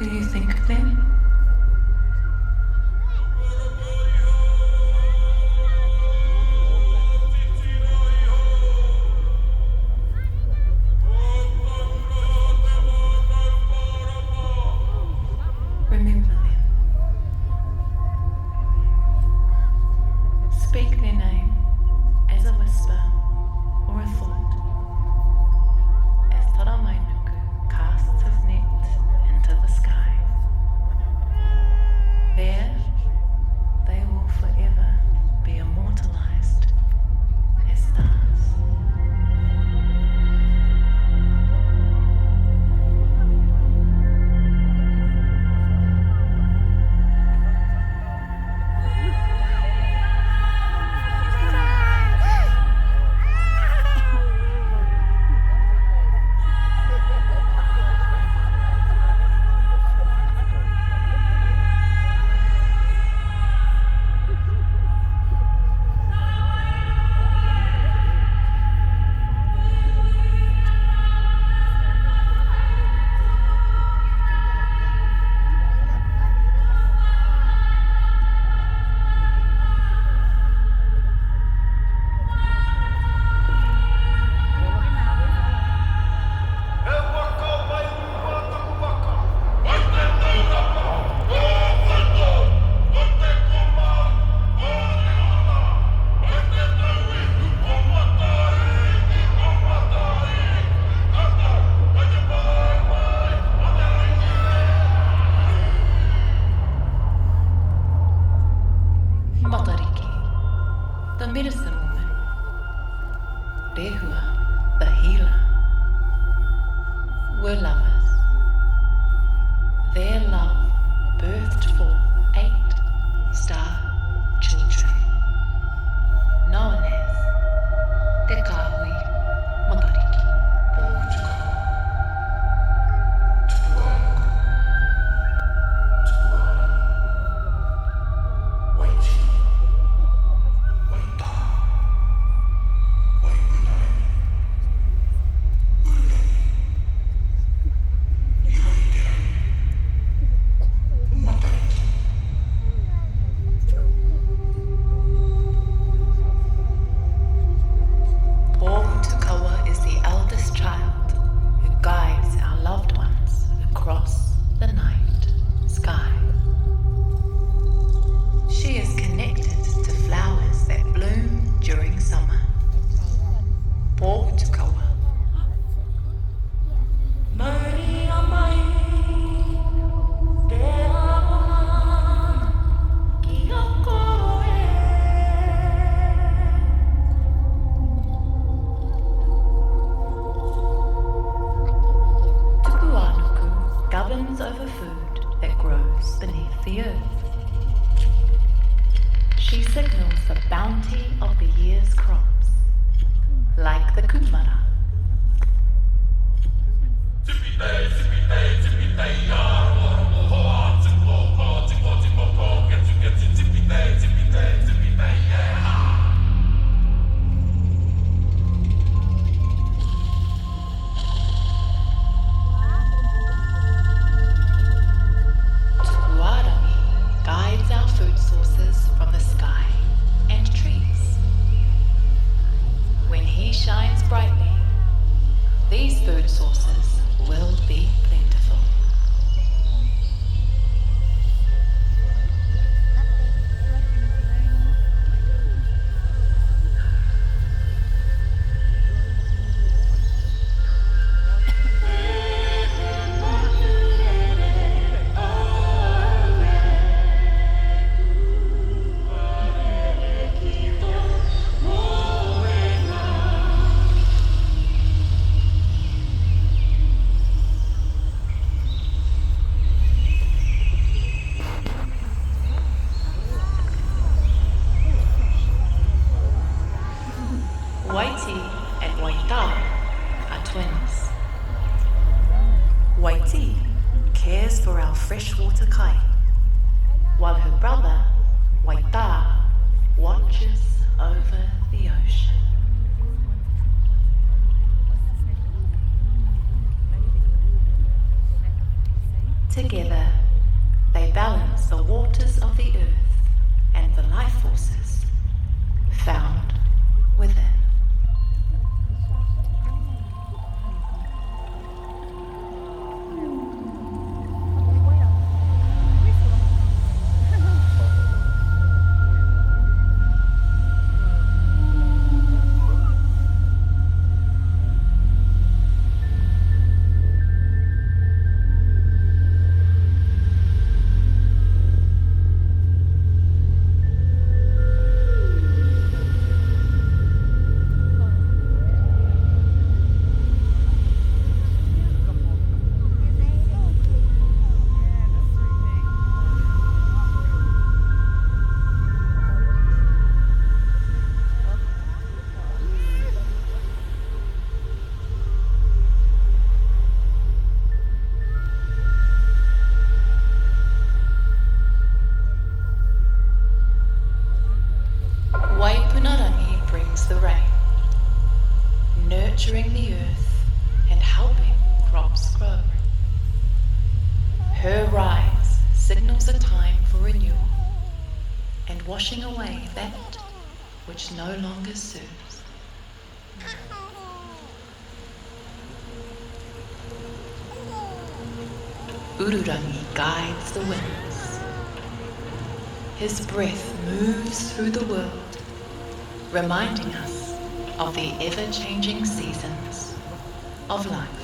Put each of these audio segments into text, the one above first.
Do you think of them? Remember them. Speak their name as a whisper or a thought, as Taramainuku casts his net into the sky. There, they will forever be immortalized as stars. Matariki, the medicine woman. Rehua, the healer, were lovers. Their love birthed forth 8 star children, known as Te Kāhui Matariki, pōhutukawa, Pōhutukawa is the eldest child who guides our loved ones across the night sky. She is connected to flowers that bloom during summer. Pōhutukawa. Governs over food that grows beneath the earth. She signals the bounty of the year's crops, like the kūmara. Guides our food sources from the sky and trees. When he shines brightly, these food sources will be plentiful. Waiti and Waita are twins. Waiti cares for our freshwater kai, while her brother, Waita, watches over the ocean. Together, they balance the waters of the earth and the life forces found within. The rain, nurturing the earth and helping crops grow. Her rise signals a time for renewal and washing away that which no longer serves. Ururangi guides the winds. His breath moves through the world, reminding us of the ever-changing seasons of life.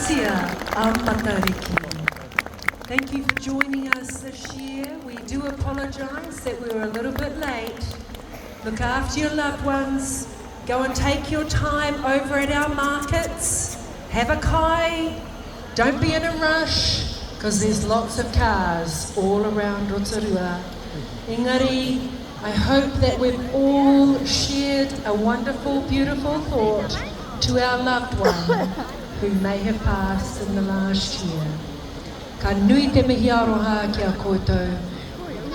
Kitia a Matariki. Thank you for joining us this year. We do apologise that we were a little bit late. Look after your loved ones. Go and take your time over at our markets. Have a kai. Don't be in a rush, because there's lots of cars all around Rotorua. Engari, I hope that we've all shared a wonderful, beautiful thought to our loved one who may have passed in the last year. Ka nui te mihi aroha ki a koutou,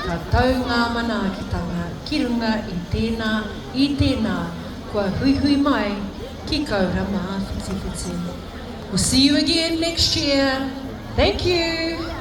ka tau ngā manaakitanga ki runga i tēnā, kua hui mai ki kaura mā whiti whiti. We'll see you again next year. Thank you.